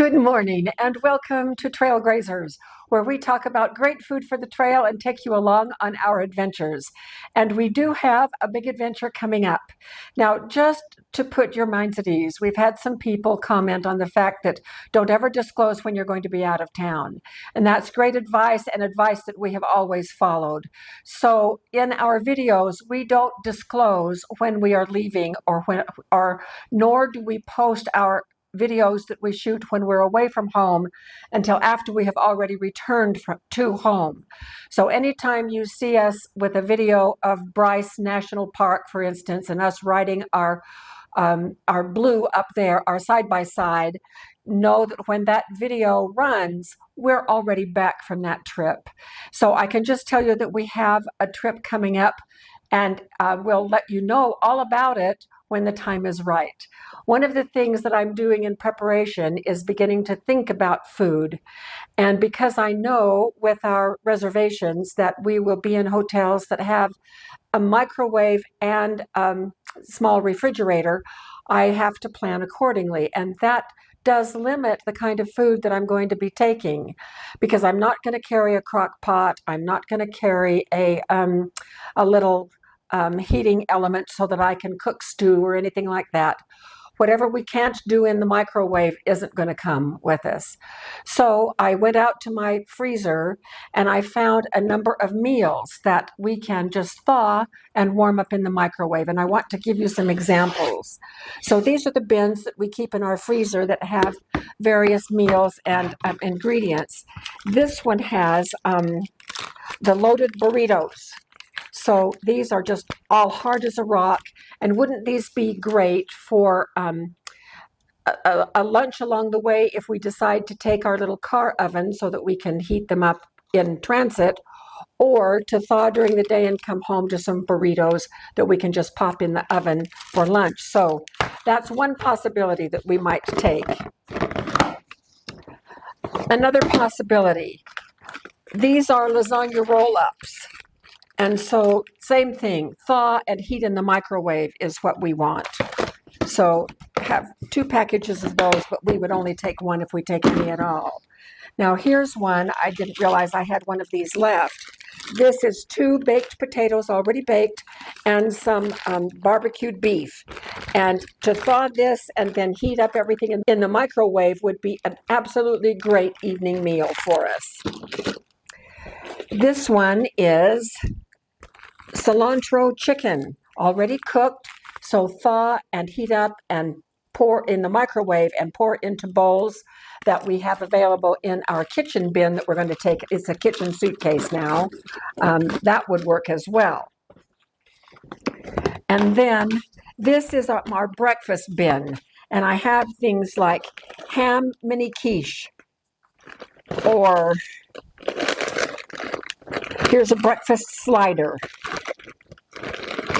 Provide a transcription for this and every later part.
Good morning and welcome to Trail Grazers, where we talk about great food for the trail and take you along on our adventures. And we do have a big adventure coming up. Now, just to put your minds at ease, we've had some people comment on the fact that don't ever disclose when you're going to be out of town. And that's great advice and advice that we have always followed. So in our videos, we don't disclose when we are leaving or nor do we post our videos that we shoot when we're away from home until after we have already returned to home. So anytime you see us with a video of Bryce National Park, for instance, and us riding our blue up there, our side-by-side, know that when that video runs, we're already back from that trip. So I can just tell you that we have a trip coming up, and we'll let you know all about it when the time is right. One of the things that I'm doing in preparation is beginning to think about food. And because I know with our reservations that we will be in hotels that have a microwave and small refrigerator, I have to plan accordingly. And that does limit the kind of food that I'm going to be taking, because I'm not going to carry a crock pot. I'm not going to carry a little heating element so that I can cook stew or anything like that. Whatever we can't do in the microwave isn't going to come with us. So I went out to my freezer and I found a number of meals that we can just thaw and warm up in the microwave. And I want to give you some examples. So these are the bins that we keep in our freezer that have various meals and ingredients. This one has the loaded burritos. So these are just all hard as a rock. And wouldn't these be great for a lunch along the way if we decide to take our little car oven so that we can heat them up in transit, or to thaw during the day and come home to some burritos that we can just pop in the oven for lunch. So that's one possibility that we might take. Another possibility, these are lasagna roll-ups. And so same thing, thaw and heat in the microwave is what we want. So have 2 packages of those, but we would only take one if we take any at all. Now here's one, I didn't realize I had one of these left. This is 2 baked potatoes already baked and some barbecued beef. And to thaw this and then heat up everything in the microwave would be an absolutely great evening meal for us. This one is cilantro chicken, already cooked, so thaw and heat up and pour in the microwave and pour into bowls that we have available in our kitchen bin that we're going to take. It's a kitchen suitcase now. That would work as well. And then this is our breakfast bin, and I have things like ham mini quiche, or here's a breakfast slider.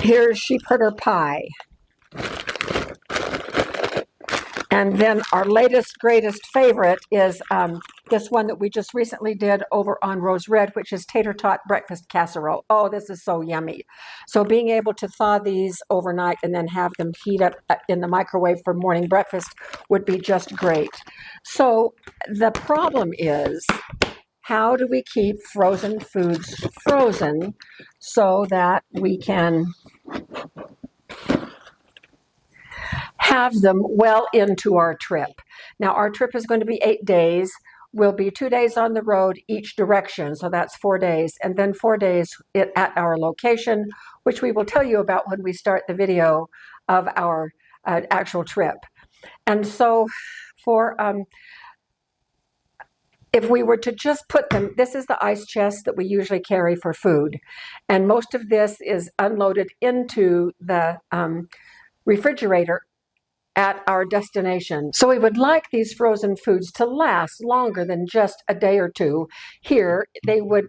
Here's sheepherder pie. And then our latest, greatest favorite is this one that we just recently did over on Rose Red, which is tater tot breakfast casserole. Oh, this is so yummy. So being able to thaw these overnight and then have them heat up in the microwave for morning breakfast would be just great. So the problem is, how do we keep frozen foods frozen so that we can have them well into our trip? Now, our trip is going to be 8 days. We'll be 2 days on the road each direction, so that's 4 days, and then 4 days at our location, which we will tell you about when we start the video of our actual trip. And so for if we were to just put them, this is the ice chest that we usually carry for food. And most of this is unloaded into the refrigerator at our destination. So we would like these frozen foods to last longer than just a day or two. Here, they would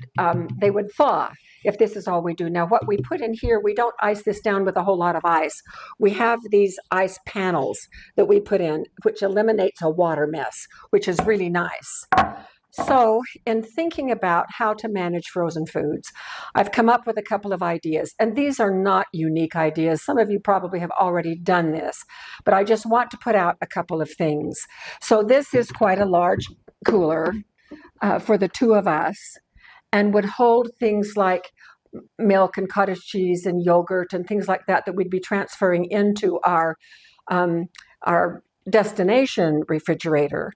thaw if this is all we do. Now, what we put in here, we don't ice this down with a whole lot of ice. We have these ice panels that we put in, which eliminates a water mess, which is really nice. So, in thinking about how to manage frozen foods, I've come up with a couple of ideas, and these are not unique ideas. Some of you probably have already done this, but I just want to put out a couple of things. So, this is quite a large cooler for the two of us and would hold things like milk and cottage cheese and yogurt and things like that that we'd be transferring into our destination refrigerator.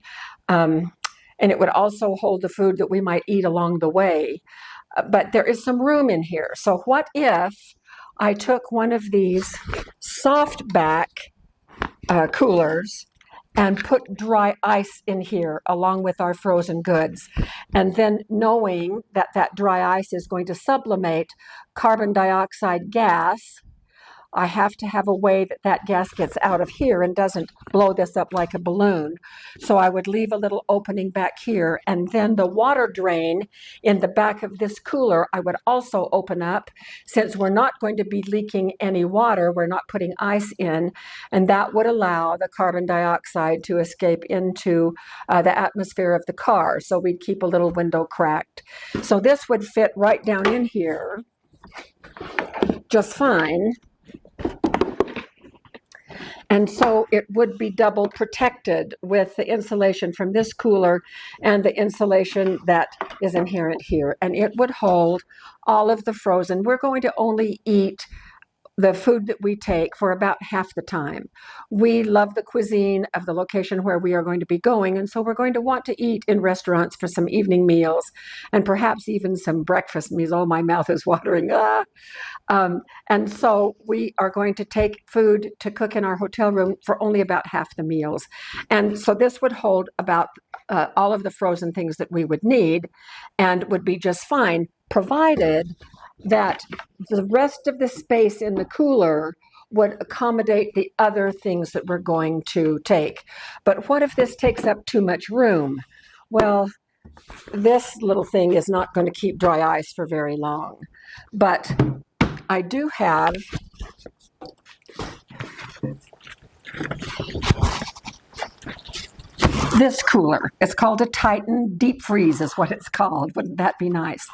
And it would also hold the food that we might eat along the way. But there is some room in here. So what if I took one of these soft back coolers and put dry ice in here along with our frozen goods? And then knowing that that dry ice is going to sublimate carbon dioxide gas, I have to have a way that that gas gets out of here and doesn't blow this up like a balloon. So I would leave a little opening back here, and then the water drain in the back of this cooler I would also open up, since we're not going to be leaking any water, we're not putting ice in, and that would allow the carbon dioxide to escape into the atmosphere of the car. So we'd keep a little window cracked. So this would fit right down in here just fine. And so it would be double protected with the insulation from this cooler and the insulation that is inherent here. And it would hold all of the frozen. We're going to only eat the food that we take for about half the time. We love the cuisine of the location where we are going to be going, and so we're going to want to eat in restaurants for some evening meals and perhaps even some breakfast meals. Oh, my mouth is watering. And so we are going to take food to cook in our hotel room for only about half the meals. And so this would hold about all of the frozen things that we would need and would be just fine, provided that the rest of the space in the cooler would accommodate the other things that we're going to take. But what if this takes up too much room? Well, this little thing is not going to keep dry ice for very long. But I do have this cooler. It's called a Titan Deep Freeze is what it's called. Wouldn't that be nice?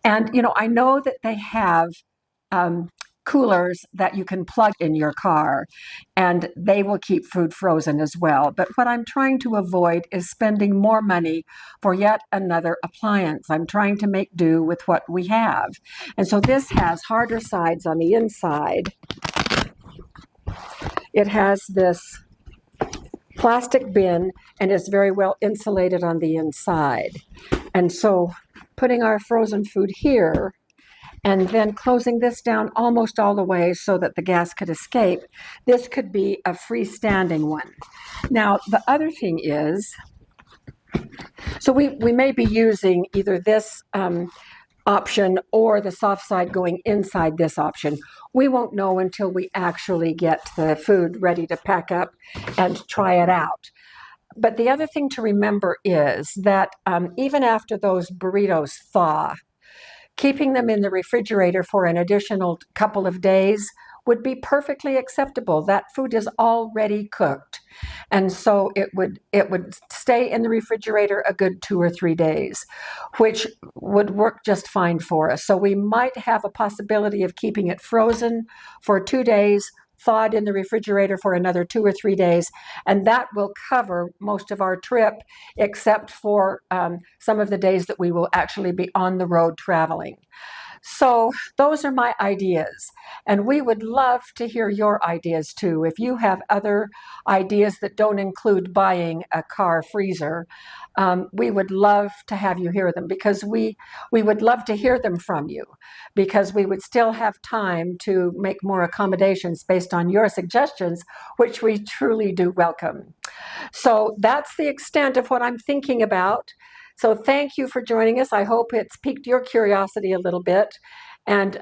And, I know that they have coolers that you can plug in your car, and they will keep food frozen as well. But what I'm trying to avoid is spending more money for yet another appliance. I'm trying to make do with what we have. And so this has harder sides on the inside. It has this plastic bin and is very well insulated on the inside. And so putting our frozen food here and then closing this down almost all the way so that the gas could escape, this could be a freestanding one. Now, the other thing is, so we may be using either this option or the soft side going inside this option. We won't know until we actually get the food ready to pack up and try it out. But the other thing to remember is that even after those burritos thaw, keeping them in the refrigerator for an additional couple of days would be perfectly acceptable. That food is already cooked. And so it would stay in the refrigerator a good 2 or 3 days, which would work just fine for us. So we might have a possibility of keeping it frozen for 2 days, thawed in the refrigerator for another 2 or 3 days, and that will cover most of our trip, except for some of the days that we will actually be on the road traveling. So those are my ideas, and we would love to hear your ideas too. If you have other ideas that don't include buying a car freezer, we would love to have you hear them, because we would love to hear them from you, because we would still have time to make more accommodations based on your suggestions, which we truly do welcome. So that's the extent of what I'm thinking about. So thank you for joining us. I hope it's piqued your curiosity a little bit. And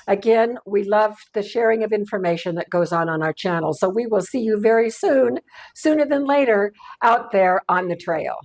again, we love the sharing of information that goes on our channel. So we will see you very soon, sooner than later, out there on the trail.